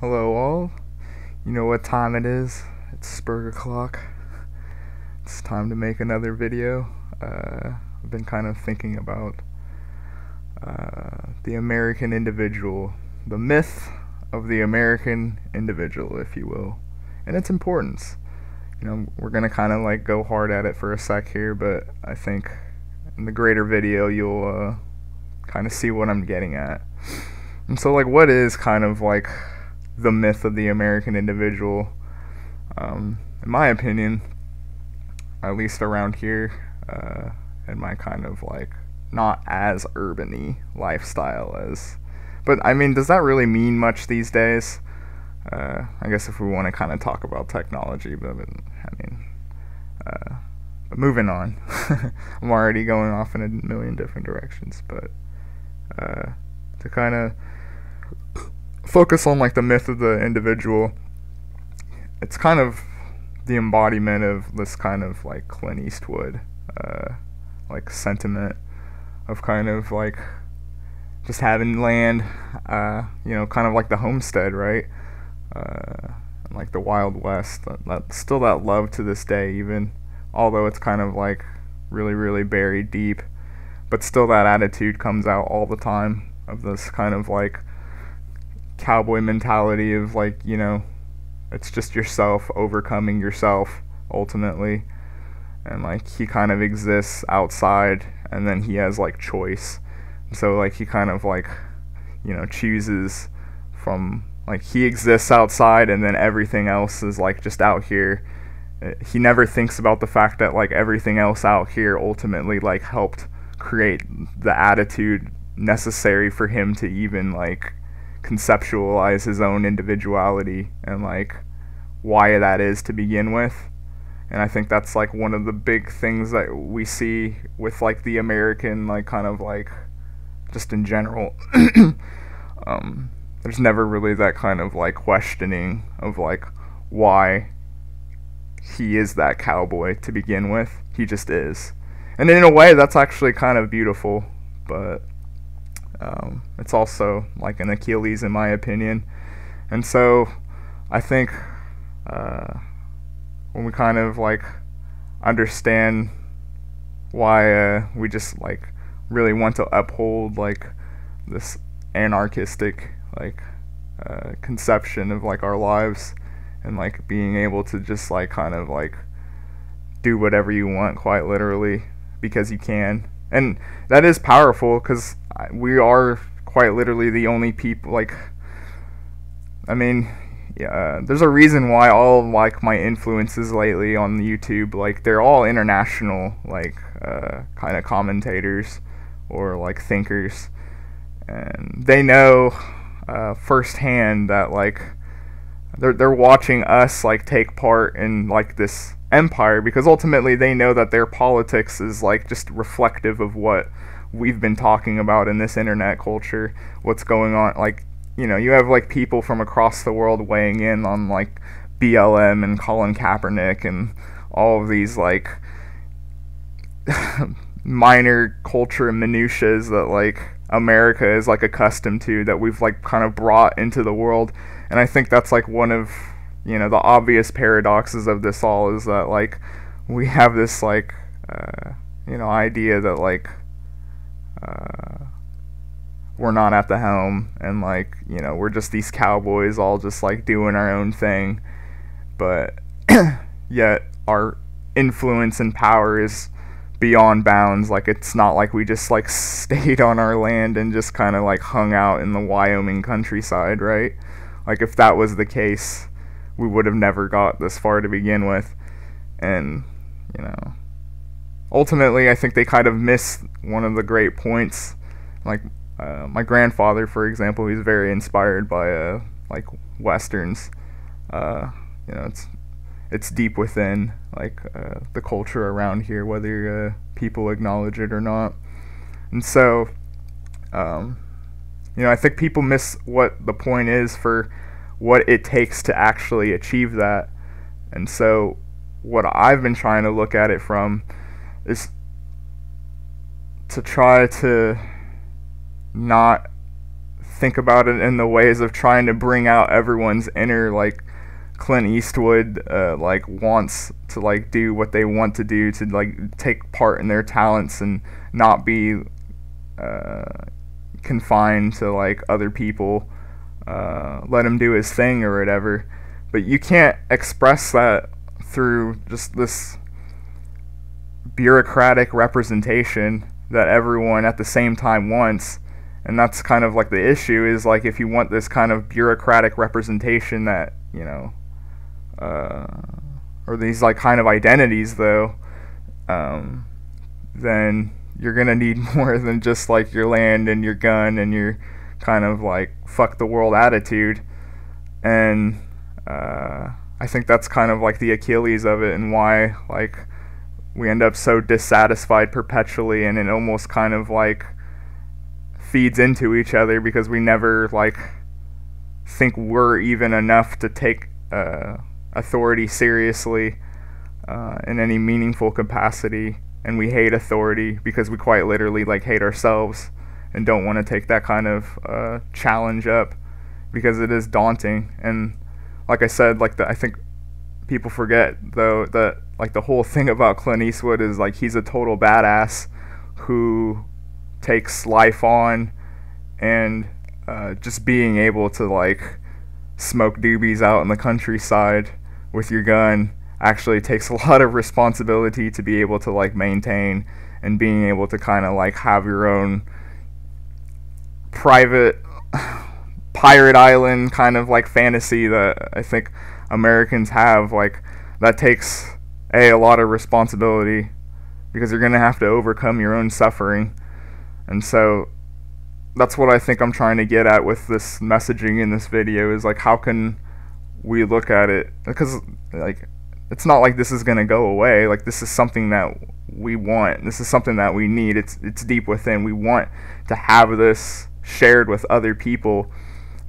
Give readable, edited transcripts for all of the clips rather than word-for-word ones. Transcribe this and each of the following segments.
Hello all. You know what time it is? It's Spurg o'clock. It's time to make another video. I've been kind of thinking about the American individual, the myth of the American individual, if you will, and its importance. We're gonna kind of like go hard at it for a sec here, but I think in the greater video you'll kind of see what I'm getting at. And so, like, what is kind of like the myth of the American individual? In my opinion, at least around here, in my kind of like not as urban-y lifestyle as, but I mean, does that really mean much these days? I guess if we want to kind of talk about technology, but but moving on. I'm already going off in a million different directions, but to kind of focus on like the myth of the individual, it's kind of the embodiment of this kind of like Clint Eastwood like sentiment of kind of like just having land, kind of like the homestead, right? Like the Wild West, that still that love to this day, even although it's kind of like really, really buried deep, but still that attitude comes out all the time of this kind of like cowboy mentality of like, it's just yourself overcoming yourself ultimately, and like he kind of exists outside and then he has like choice. So like he kind of like, chooses from, like, he exists outside and then everything else is like just out here. He never thinks about the fact that like everything else out here ultimately like helped create the attitude necessary for him to even like conceptualize his own individuality and like why that is to begin with. And I think that's like one of the big things that we see with like the American, like kind of like just in general. There's never really that kind of like questioning of like why he is that cowboy to begin with. He just is. And in a way that's actually kind of beautiful, but it's also like an Achilles in my opinion. And so I think when we kind of like understand why we just like really want to uphold like this anarchistic like conception of like our lives, and like being able to just like kind of like do whatever you want quite literally because you can, and that is powerful because we are quite literally the only people, like, I mean, yeah, there's a reason why all of like my influences lately on YouTube, like they're all international, like kind of commentators or like thinkers, and they know firsthand that like they're watching us like take part in like this empire, because ultimately they know that their politics is like just reflective of what we've been talking about in this internet culture, what's going on. Like, you have like people from across the world weighing in on like BLM and Colin Kaepernick and all of these like minor culture minutiae that like America is like accustomed to, that we've like kind of brought into the world. And I think that's like one of the obvious paradoxes of this all, is that like we have this like idea that like we're not at the helm, and like we're just these cowboys all just like doing our own thing, but yet our influence and power is beyond bounds. Like, it's not like we just like stayed on our land and just kind of like hung out in the Wyoming countryside, right? Like, if that was the case, we would have never got this far to begin with. And ultimately I think they kind of miss one of the great points. Like my grandfather, for example, he's very inspired by like westerns. It's deep within like the culture around here, whether people acknowledge it or not. And so I think people miss what the point is for what it takes to actually achieve that. And so what I've been trying to look at it from is to try to not think about it in the ways of trying to bring out everyone's inner, like, Clint Eastwood like wants to like do what they want to do, to like take part in their talents and not be confined to like other people, let him do his thing or whatever. But you can't express that through just this bureaucratic representation that everyone at the same time wants. And that's kind of like the issue, is like if you want this kind of bureaucratic representation that, you know, or these like kind of identities though, then you're gonna need more than just like your land and your gun and your kind of like fuck the world attitude. And I think that's kind of like the Achilles of it, and why like we end up so dissatisfied perpetually, and it almost kind of like feeds into each other, because we never like think we're even enough to take authority seriously in any meaningful capacity, and we hate authority because we quite literally like hate ourselves and don't want to take that kind of challenge up, because it is daunting. And like I said, like I think people forget though that like the whole thing about Clint Eastwood is like he's a total badass who takes life on, and just being able to like smoke doobies out in the countryside with your gun actually takes a lot of responsibility to be able to like maintain, and being able to kind of like have your own private pirate island kind of like fantasy that I think Americans have. Like that takes a lot of responsibility, because you're gonna have to overcome your own suffering. And so that's what I think I'm trying to get at with this messaging in this video, is like how can we look at it, because like it's not like this is going to go away. Like this is something that we want, this is something that we need, it's deep within. We want to have this shared with other people,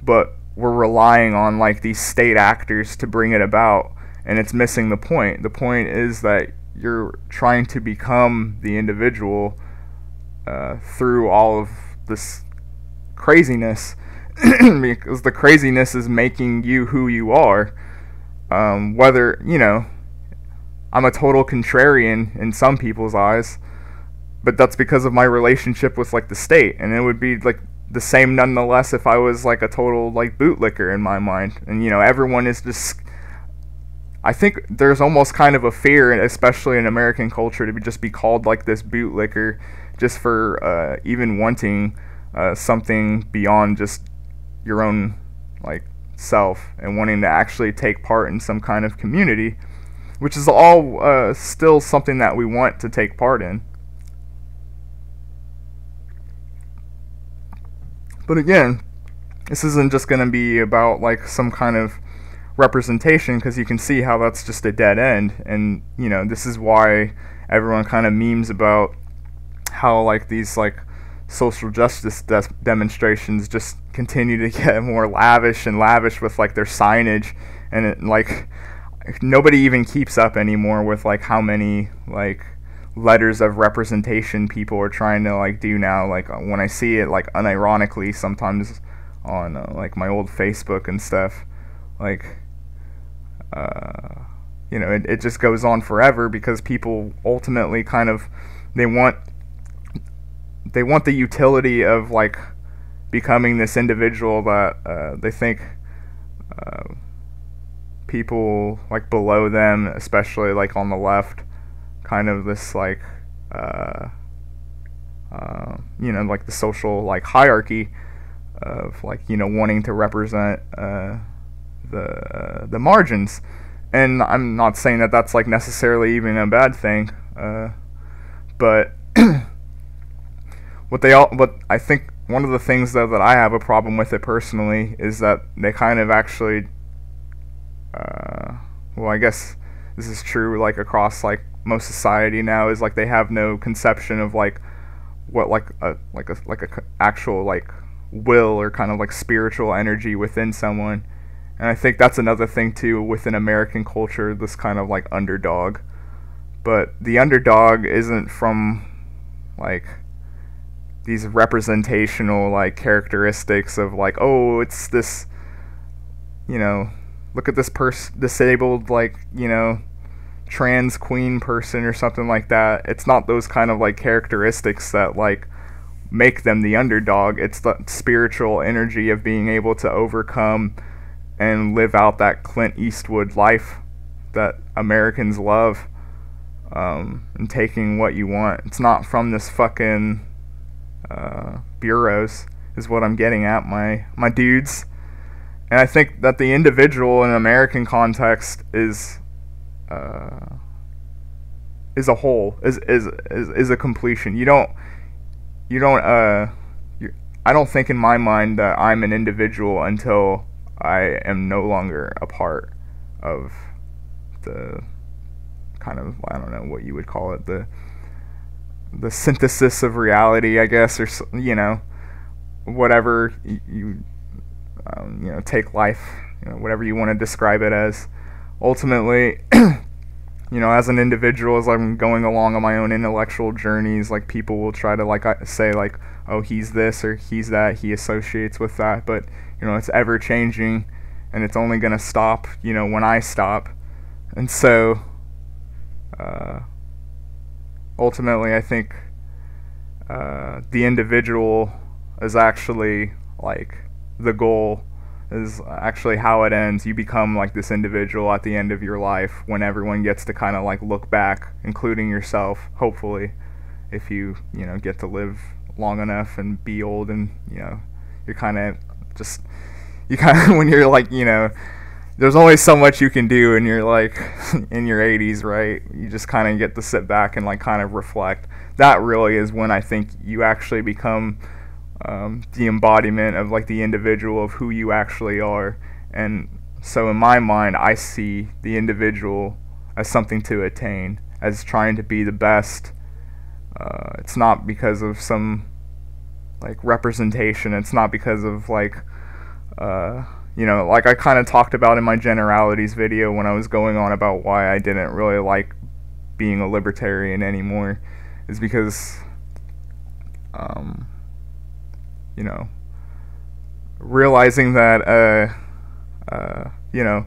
but we're relying on like these state actors to bring it about, and it's missing the point. The point is that you're trying to become the individual through all of this craziness, because the craziness is making you who you are. Whether, you know, I'm a total contrarian in some people's eyes, but that's because of my relationship with like the state, and it would be like the same nonetheless if I was like a total like bootlicker in my mind. And you know, everyone is just, I think there's almost kind of a fear, especially in American culture, to just be called like this bootlicker, just for even wanting something beyond just your own like self, and wanting to actually take part in some kind of community, which is all still something that we want to take part in. But again, this isn't just going to be about like some kind of representation, because you can see how that's just a dead end. And you know, this is why everyone kind of memes about how like these like social justice demonstrations just continue to get more lavish and lavish with like their signage, and it, like nobody even keeps up anymore with like how many like letters of representation people are trying to like do now. Like when I see it like unironically sometimes on like my old Facebook and stuff, like you know, it just goes on forever, because people ultimately kind of they want the utility of like becoming this individual that they think people like below them, especially like on the left, kind of this like you know, like the social like hierarchy of like, you know, wanting to represent the margins. And I'm not saying that that's like necessarily even a bad thing, but what I think one of the things though that I have a problem with it personally is that they kind of actually well, I guess this is true like across like most society now, is like they have no conception of like what like a actual like will or kind of like spiritual energy within someone. And I think that's another thing too within American culture, this kind of like underdog. But the underdog isn't from like these representational like characteristics of like, oh, it's this, you know, look at this disabled, like, you know, trans queen person or something like that. It's not those kind of like characteristics that like make them the underdog. It's the spiritual energy of being able to overcome and live out that Clint Eastwood life that Americans love, and taking what you want. It's not from this fucking bureaus, is what I'm getting at, my dudes. And I think that the individual in an American context is a whole, is a completion. I don't think in my mind that I'm an individual until I am no longer a part of the kind of, I don't know what you would call it, the synthesis of reality, I guess, or, you know, whatever you take life, you know, whatever you want to describe it as. Ultimately, you know, as an individual, as I'm going along on my own intellectual journeys, like, people will try to, like, say, like, oh, he's this or he's that, he associates with that, but, you know, it's ever changing, and it's only gonna stop, you know, when I stop. And so, ultimately, I think the individual is actually, like, the goal, is actually how it ends. You become like this individual at the end of your life, when everyone gets to kind of like look back, including yourself, hopefully, if you know, get to live long enough and be old, and, you know, you're kind of just, you kind of, when you're like, you know, there's only so much you can do, and you're like in your 80s, right? You just kind of get to sit back and like kind of reflect. That really is when I think you actually become the embodiment of like the individual, of who you actually are. And so in my mind, I see the individual as something to attain, as trying to be the best. It's not because of some like representation. It's not because of like you know, like I kind of talked about in my generalities video when I was going on about why I didn't really like being a libertarian anymore, is because you know, realizing that you know,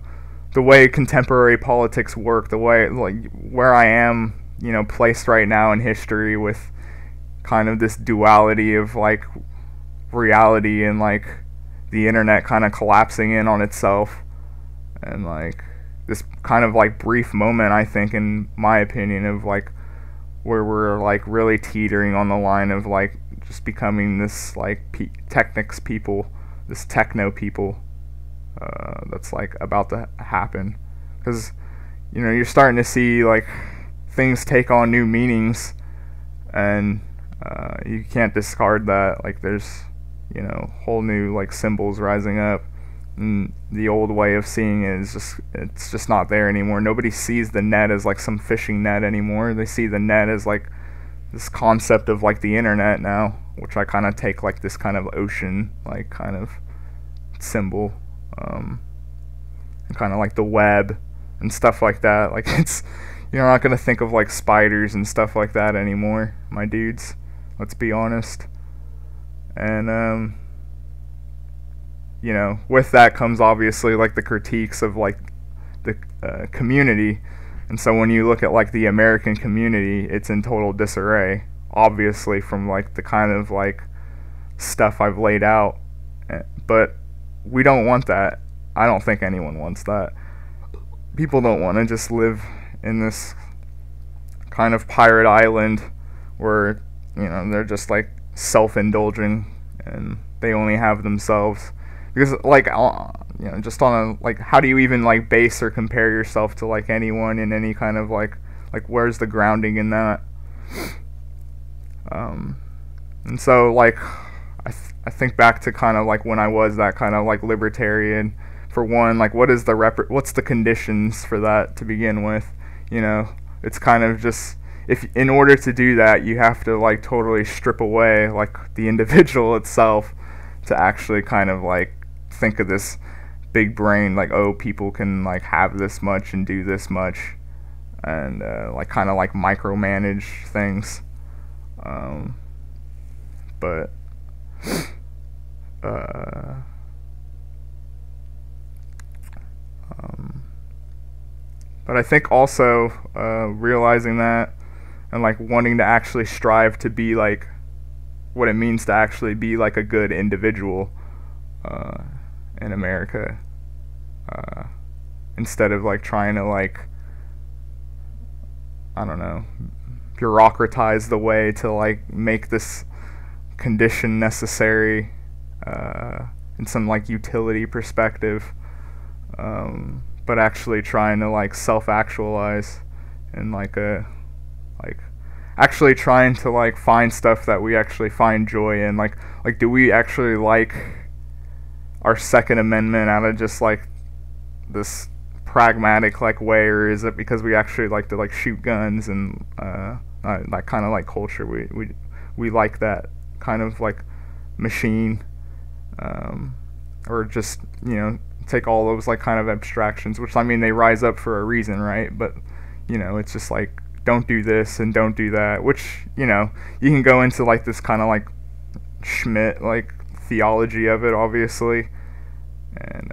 the way contemporary politics work, the way, like, where I am, you know, placed right now in history, with kind of this duality of like reality and like the internet kind of collapsing in on itself, and like this kind of like brief moment, I think, in my opinion, of like where we're like really teetering on the line of like just becoming this like technics people, this techno people, that's like about to happen. Because, you know, you're starting to see like things take on new meanings, and you can't discard that. Like, there's, you know, whole new like symbols rising up, and the old way of seeing it is just, it's just not there anymore. Nobody sees the net as like some fishing net anymore. They see the net as like this concept of like the internet now, which I kind of take like this kind of ocean like kind of symbol, and kind of like the web and stuff like that. Like, it's, you're not gonna think of like spiders and stuff like that anymore, my dudes. Let's be honest. And you know, with that comes obviously like the critiques of like the community. And so when you look at like the American community, it's in total disarray, obviously, from like the kind of like stuff I've laid out. But we don't want that. I don't think anyone wants that. People don't want to just live in this kind of pirate island where, you know, they're just like self-indulging and they only have themselves. Because, like, you know, just on a, like, how do you even like base or compare yourself to like anyone in any kind of like where's the grounding in that? And so like I think back to kind of like when I was that kind of like libertarian. For one, like, what is the what's the conditions for that to begin with? You know, it's kind of just, if in order to do that, you have to like totally strip away like the individual itself to actually kind of like think of this big brain, like, oh, people can like have this much and do this much, and like kind of like micromanage things. but uh, but I think also realizing that and like wanting to actually strive to be like what it means to actually be like a good individual in America, instead of like trying to like, I don't know, bureaucratize the way to like make this condition necessary in some like utility perspective, but actually trying to like self-actualize and like actually trying to like find stuff that we actually find joy in, like do we actually like our Second Amendment out of just like this pragmatic like way, or is it because we actually like to like shoot guns and that kind of like culture, we like that kind of like machine, or just, you know, take all those like kind of abstractions, which I mean they rise up for a reason, right? But you know, it's just like don't do this and don't do that, which, you know, you can go into like this kind of like Schmidt like theology of it, obviously, and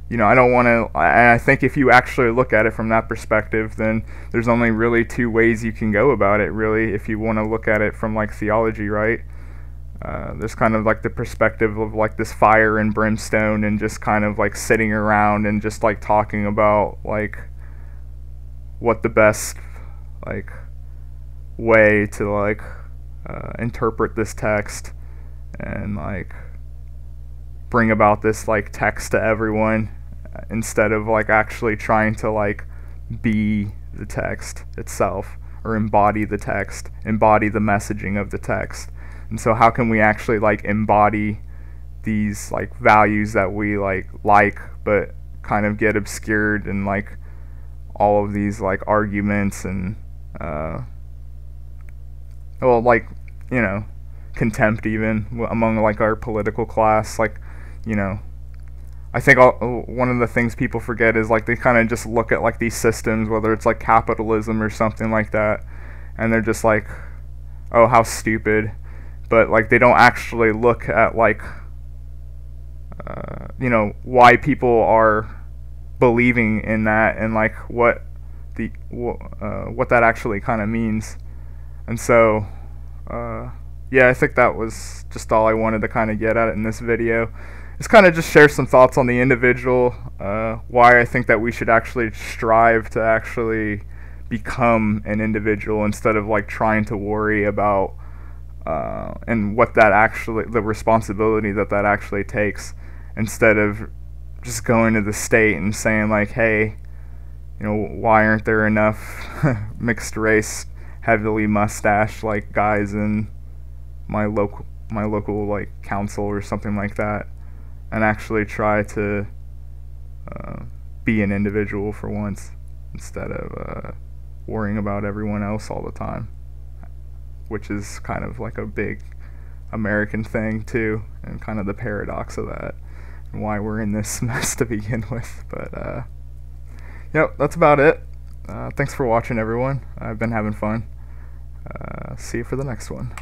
you know, I don't want to. I think if you actually look at it from that perspective, then there's only really two ways you can go about it, really, if you want to look at it from like theology, right? There's kind of like the perspective of like this fire and brimstone and just kind of like sitting around and just like talking about like what the best like way to like interpret this text and like bring about this like text to everyone, instead of like actually trying to like be the text itself or embody the text, embody the messaging of the text. And so how can we actually like embody these like values that we like but kind of get obscured in like all of these like arguments and well, like, you know, contempt even among like our political class. Like, you know, I think one of the things people forget is like they kind of just look at like these systems, whether it's like capitalism or something like that, and they're just like, oh, how stupid. But like they don't actually look at like you know, why people are believing in that and like what that actually kind of means. And so yeah, I think that was just all I wanted to kind of get at it in this video. Just kind of just share some thoughts on the individual, why I think that we should actually strive to actually become an individual instead of like trying to worry about and what that actually, the responsibility that actually takes, instead of just going to the state and saying like, hey, you know, why aren't there enough mixed race, heavily mustached like guys in my local like council or something like that, and actually try to be an individual for once instead of worrying about everyone else all the time, which is kind of like a big American thing too, and kind of the paradox of that and why we're in this mess to begin with. But yep, that's about it. Thanks for watching, everyone. I've been having fun. See you for the next one.